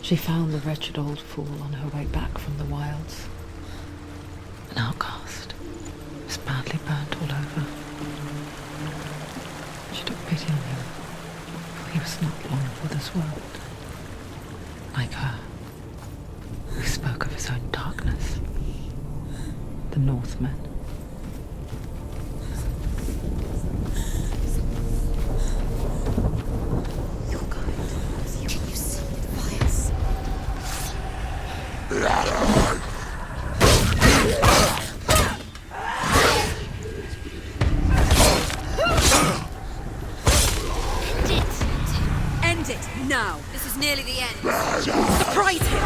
She found the wretched old fool on her way back from the wilds. An outcast, was badly burnt all over. She took pity on him, for he was not long for this world. Like her, he spoke of his own darkness. The Northmen. End it now. This is nearly the end. Surprise him.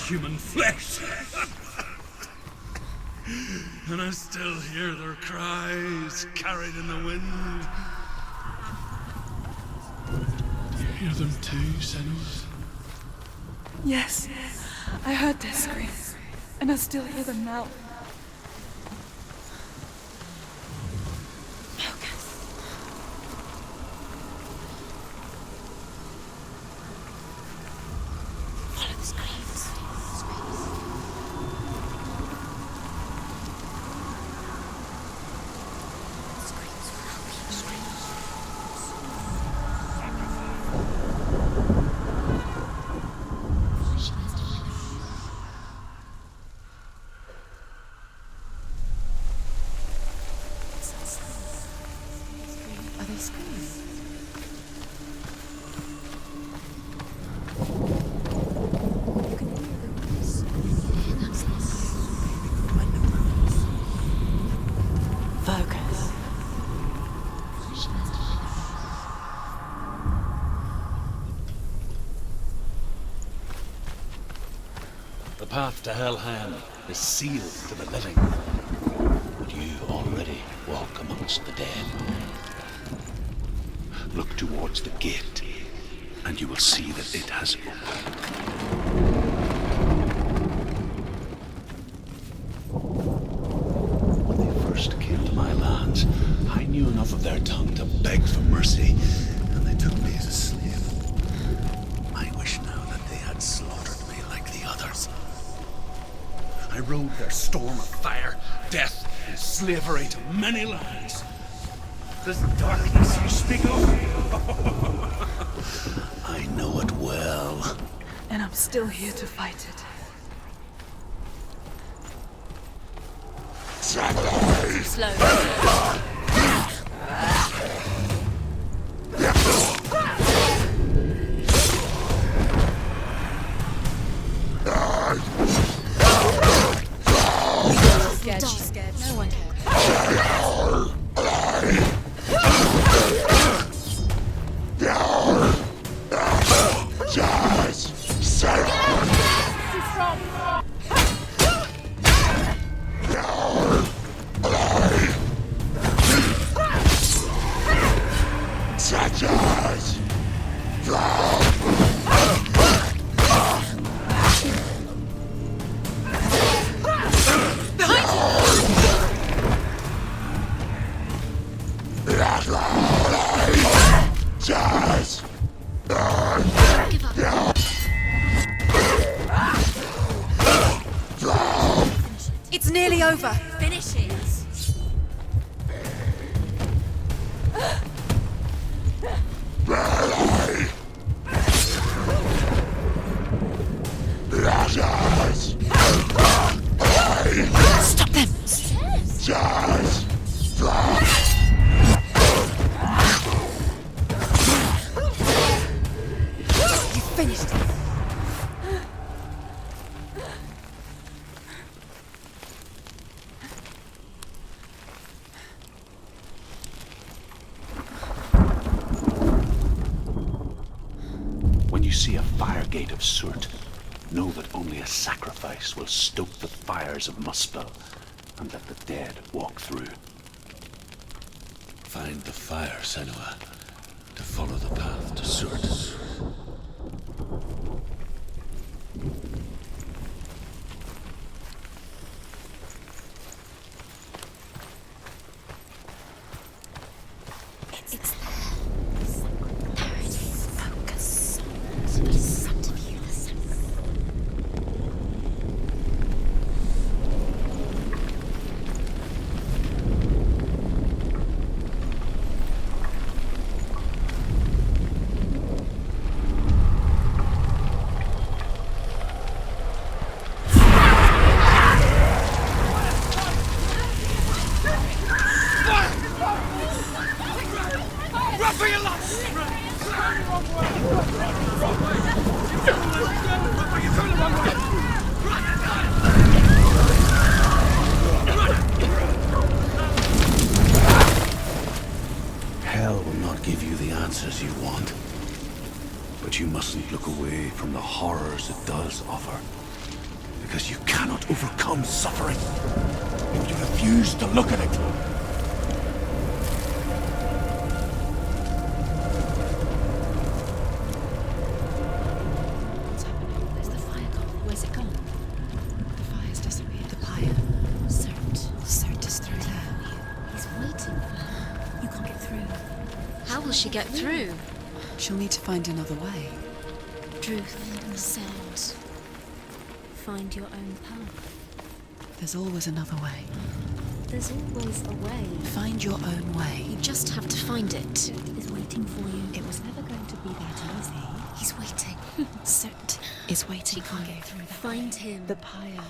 Human flesh. And I still hear their cries carried in the wind. Do you hear them too, Senua? Yes, I heard their screams, and I still hear them now. The path to Helheim is sealed to the living, but you already walk amongst the dead. Look towards the gate, and you will see that it has opened. When they first came to my lands, I knew enough of their tongue to beg for mercy, and they took me as a slave. I wish now that they had slaughtered me like the others. I rode their storm of fire, death, and slavery to many lands. This darkness you speak of? I know it well. And I'm still here to fight it. Slow. She's scared. No one cares. It's nearly over. Finish it. Stop them! You finished it. When you see a fire gate of Surtr, know that only a sacrifice will stoke the fires of Muspel and let the dead walk through. Find the fire, Senua, to follow the path to Surtr. It's there. There it is. Focus. It's front of you. Listen. Hell will not give you the answers you want. But you mustn't look away from the horrors it does offer. Because you cannot overcome suffering if you refuse to look at it. What's happening? Where's the fire gone? Where's it gone? The fire's disappeared. The pyre. Surtr is through there. He's waiting for her. You can't get through. How will she get through? She'll need to find another way. Truth said, find your own path. There's always another way. There's always a way. Find your own way. You just have to find it. He's waiting for you. It was never going to be that easy. He's waiting. Surtr is waiting She for can't you. get through that. Find him. The pyre.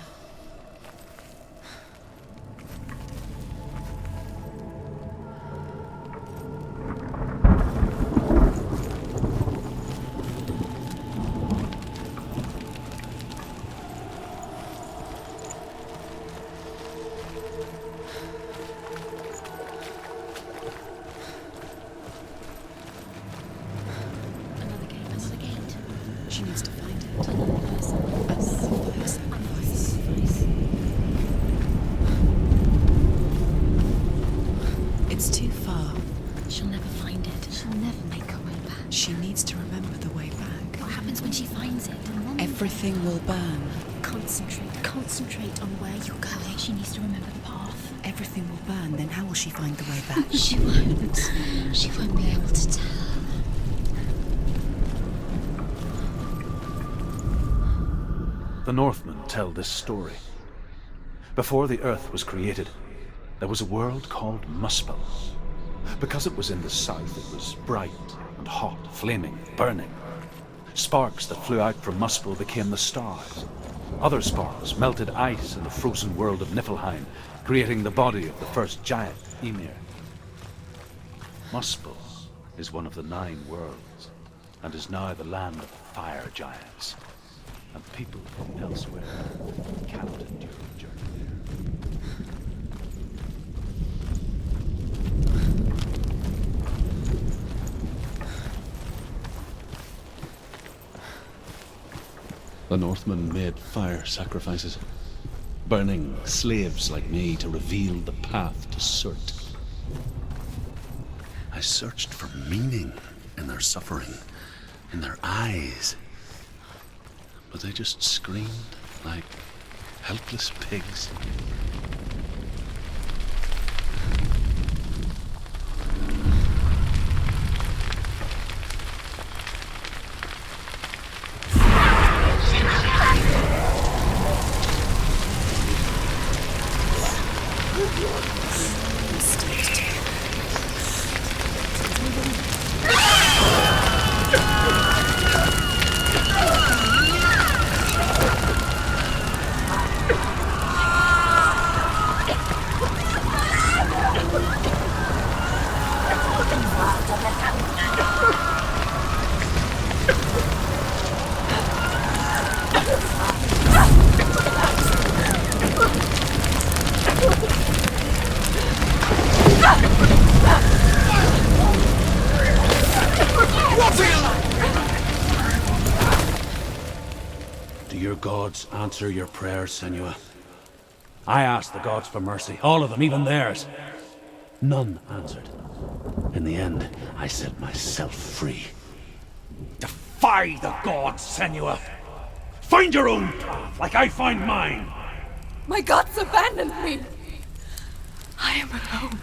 Another gate. She needs to find it. Another fire sacrifice. It's too far. She'll never find it. She'll never make her way back. She needs to remember the way back. What happens when she finds it? And then Everything will burn. Concentrate on where you're going. She needs to remember the path. Everything will burn, then how will she find the way back? She won't. She won't be able to tell. The Northmen tell this story. Before the earth was created, there was a world called Muspel. Because it was in the south, it was bright and hot, flaming, burning. Sparks that flew out from Muspel became the stars. Other sparks melted ice in the frozen world of Niflheim, creating the body of the first giant, Ymir. Muspel is one of the 9 worlds, and is now the land of fire giants. And people from elsewhere cannot endure the journey there. The Northmen made fire sacrifices, burning slaves like me to reveal the path to Surtr. I searched for meaning in their suffering, in their eyes. But they just screamed like helpless pigs. Do your gods answer your prayers, Senua? I asked the gods for mercy, all of them, even theirs. None answered. In the end, I set myself free. Defy the gods, Senua! Find your own path, like I find mine! My gods abandoned me! I am alone.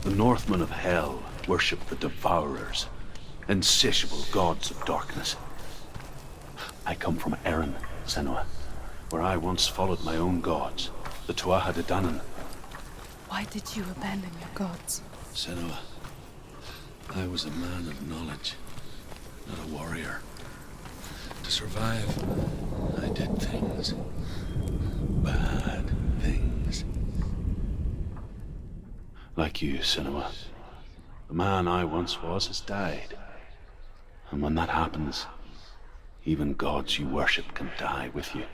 The Northmen of Hell worship the Devourers, insatiable gods of darkness. I come from Erin, Senua, where I once followed my own gods, the Tuatha De Danann. Why did you abandon your gods? Senua, I was a man of knowledge, not a warrior. To survive, I did things. Bad things. Like you, Senua. The man I once was has died. And when that happens, even gods you worship can die with you.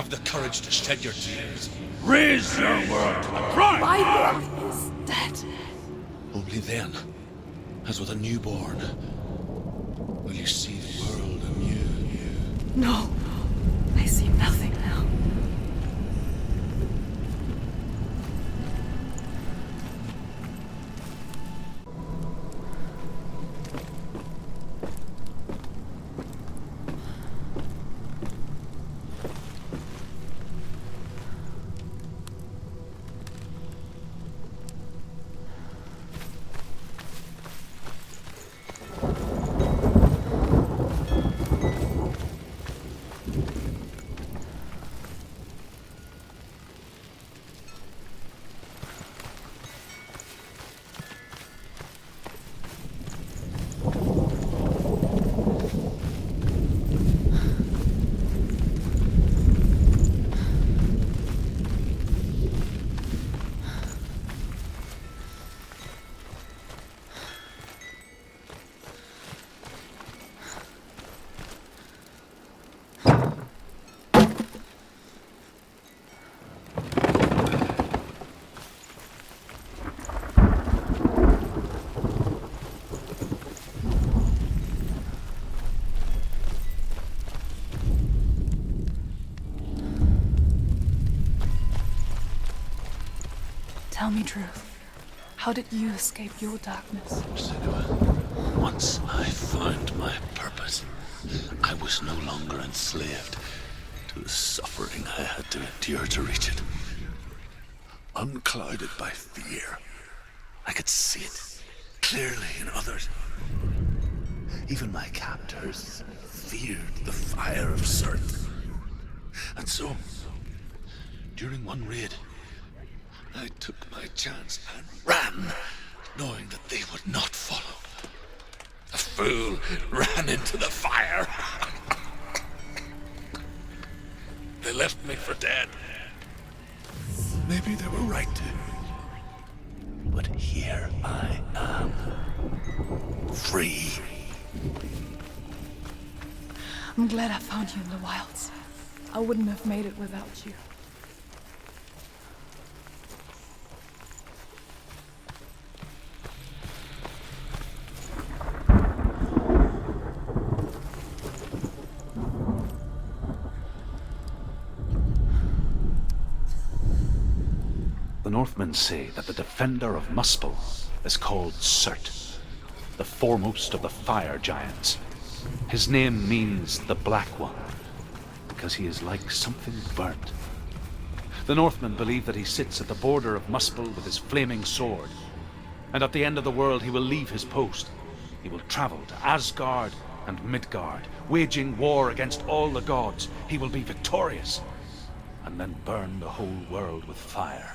have the courage to shed your tears. Raise your world to the prime! My world is dead. Only then, as with a newborn, will you see the world anew. No, I see nothing now. Tell me truth. How did you escape your darkness? Senua, once I found my purpose, I was no longer enslaved to the suffering I had to endure to reach it. Unclouded by fear, I could see it clearly in others. Even my captors feared the fire of Surtr. And so, during one raid, I took my chance and ran, knowing that they would not follow. The fool ran into the fire. They left me for dead. Maybe they were right to. But here I am, free. I'm glad I found you in the wilds. I wouldn't have made it without you. The Northmen say that the defender of Muspel is called Surtr, the foremost of the fire giants. His name means the Black One, because he is like something burnt. The Northmen believe that he sits at the border of Muspel with his flaming sword, and at the end of the world he will leave his post. He will travel to Asgard and Midgard, waging war against all the gods. He will be victorious, and then burn the whole world with fire.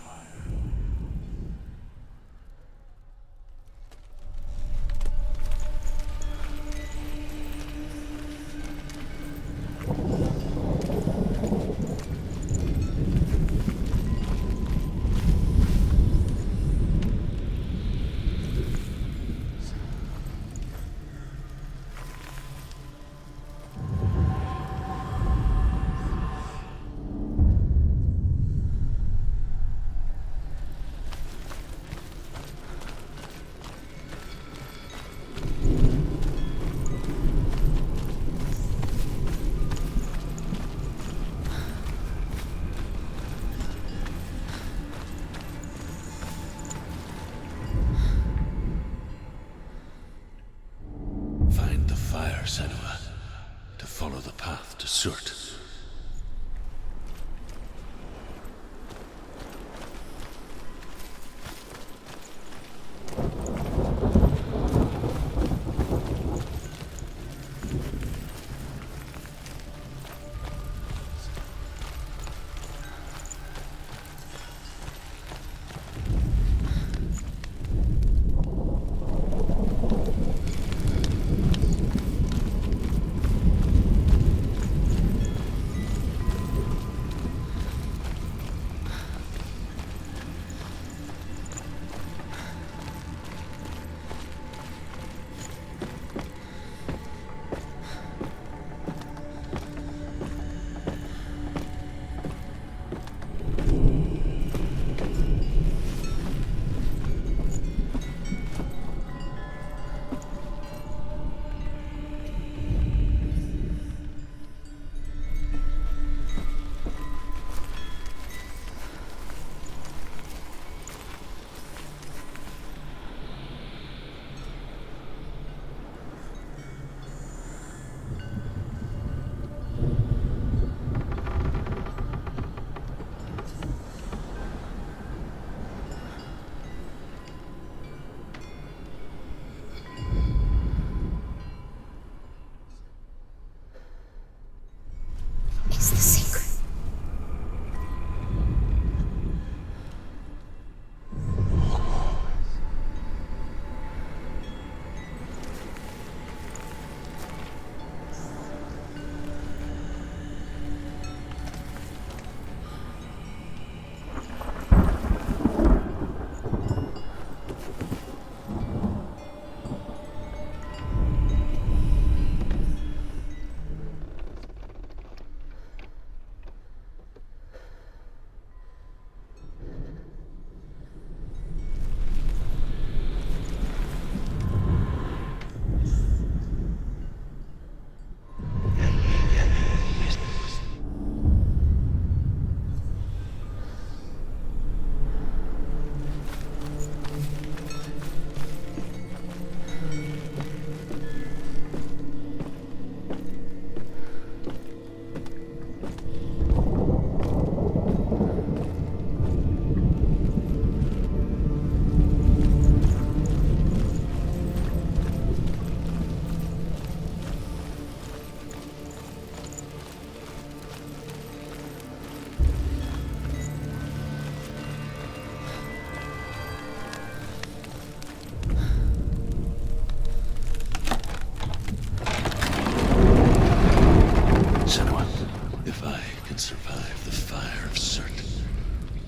survive the fire of Surtr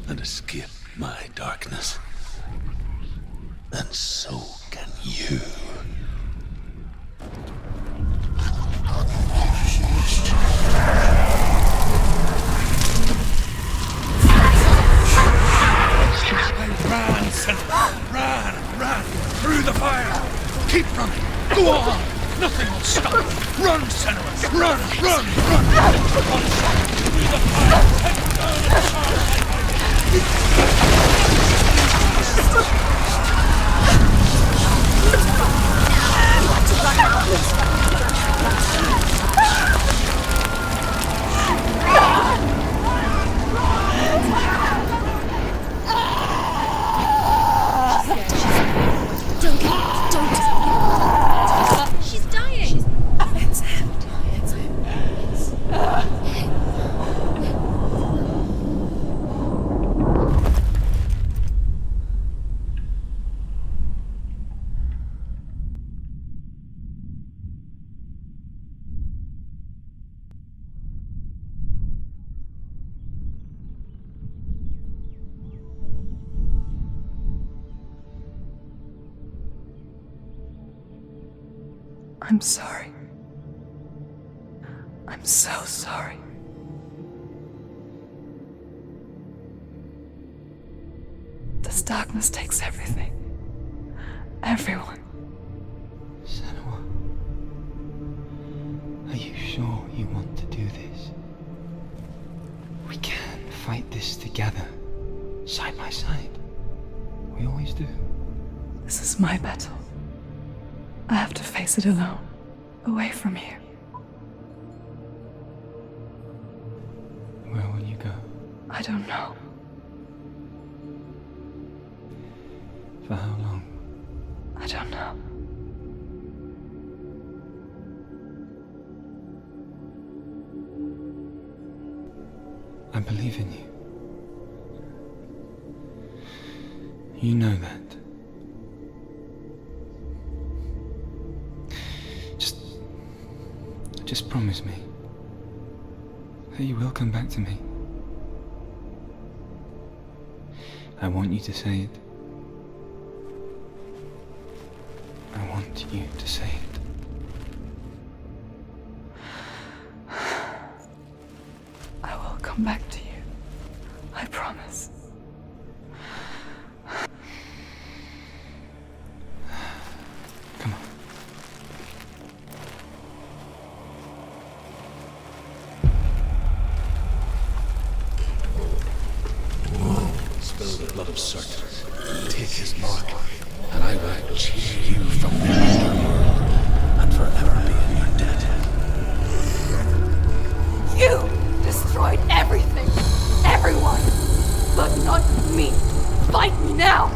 and escape my darkness. And so can you. Run, Senua! Run! Through the fire! Keep running! Go on! Nothing will stop! Run, Senua! Run! On through the fire! Head down and Don't. She's dying. It's empty. It's I'm sorry. I'm so sorry. This darkness takes everything. Everyone. Senua, are you sure you want to do this? We can fight this together, side by side. We always do. This is my battle. I have to face it alone, away from here. Where will you go? I don't know. For how long? I don't know. I believe in you. You know that. Just promise me that you will come back to me. I want you to say it. I want you to say it. I will come back to you. I promise. Come on. Spill the blood of Surtr. Take his mark, and I will cheer you from the underworld and forever be in your debt. You destroyed everything, everyone, but not me. Fight me now.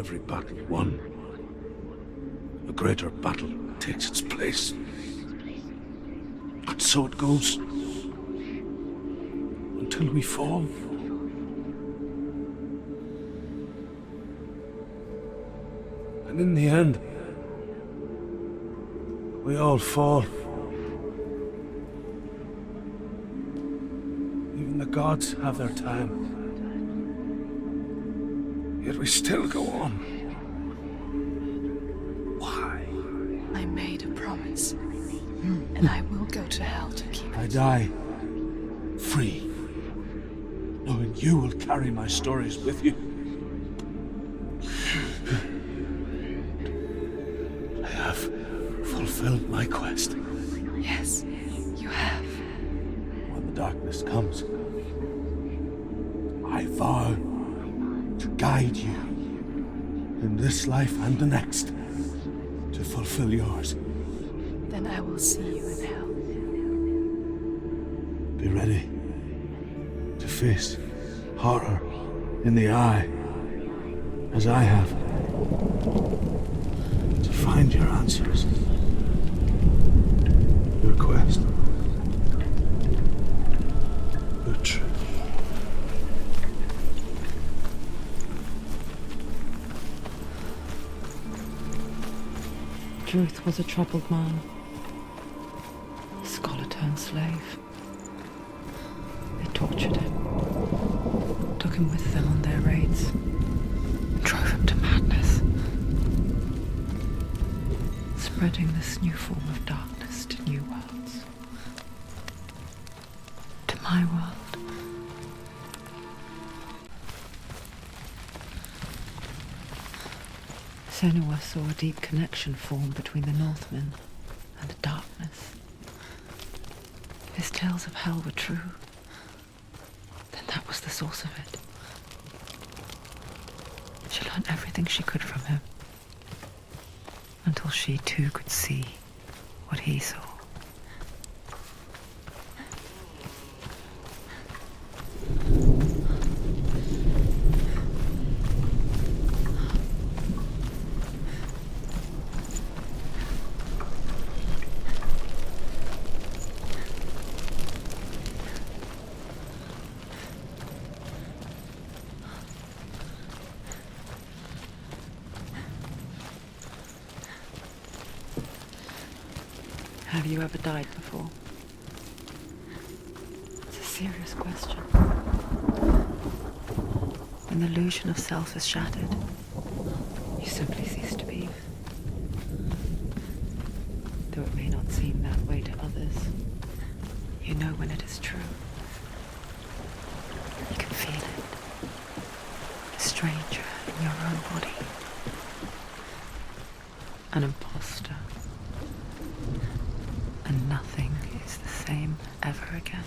every battle won, a greater battle takes its place. And so it goes. Until we fall. And in the end, we all fall. Even the gods have their time. Yet we still go on. Why? I made a promise, and I will go to hell to keep it. I die free, knowing you will carry my stories with you. I have fulfilled my quest. Yes, you have. When the darkness comes, I vow to guide you in this life and the next to fulfill yours. Then I will see you in hell. Be ready to face horror in the eye, as I have, to find your answers, your quest, your truth. Truth was a troubled man, a scholar turned slave. They tortured him, took him with them on their raids, drove him to madness, spreading this new form of darkness to new worlds, to my world. Senua saw a deep connection form between the Northmen and the darkness. If his tales of hell were true, then that was the source of it. She learned everything she could from him, until she too could see what he saw. Have you ever died before? It's a serious question. When the illusion of self is shattered, you simply cease to be. Though it may not seem that way to others, you know when it is true. You can feel it. A stranger in your own body. An imposter. And nothing is the same ever again.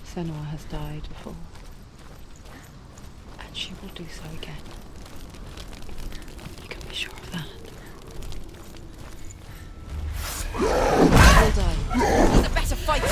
Senua has died before, and she will do so again. You can be sure of that. Well done. He's a better fighter.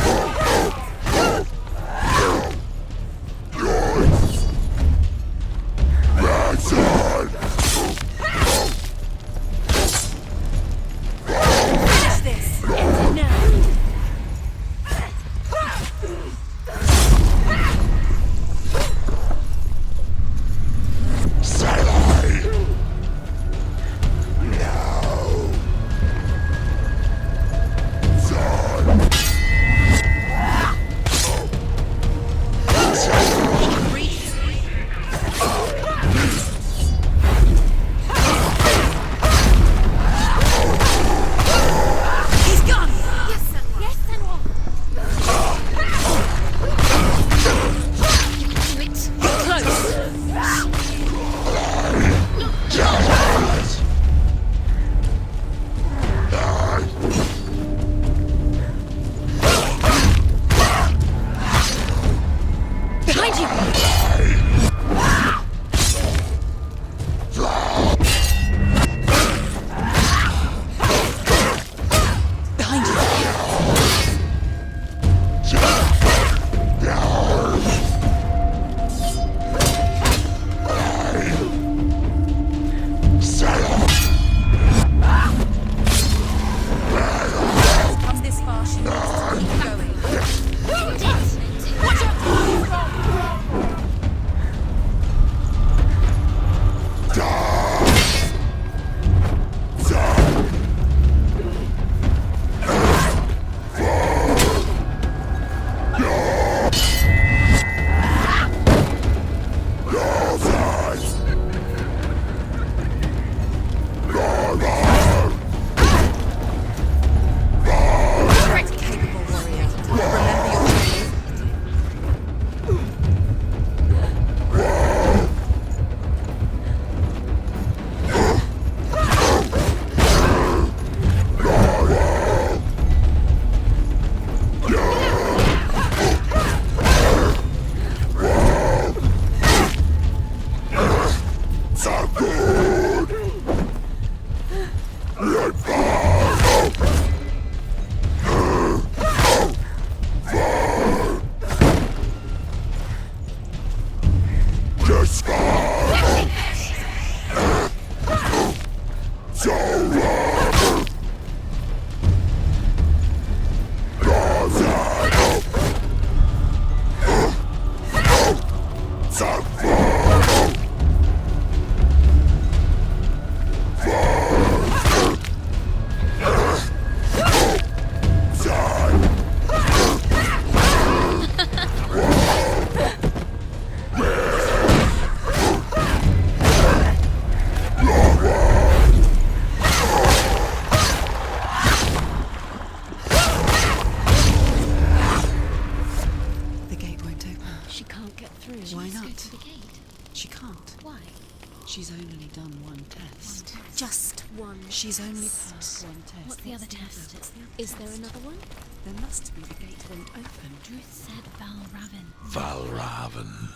one. She's only Cert. passed one test. What's the other test? Is there another one? There must be. The gate won't open. Druth said Valravan. Valravan,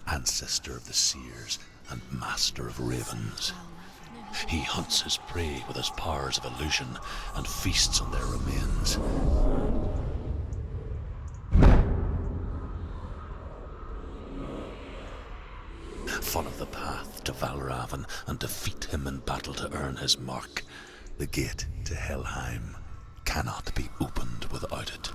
ancestor of the seers and master of ravens. He hunts his prey with his powers of illusion and feasts on their remains. Follow the path to Valravan and defeat him in battle to earn his mark. The gate to Helheim cannot be opened without it.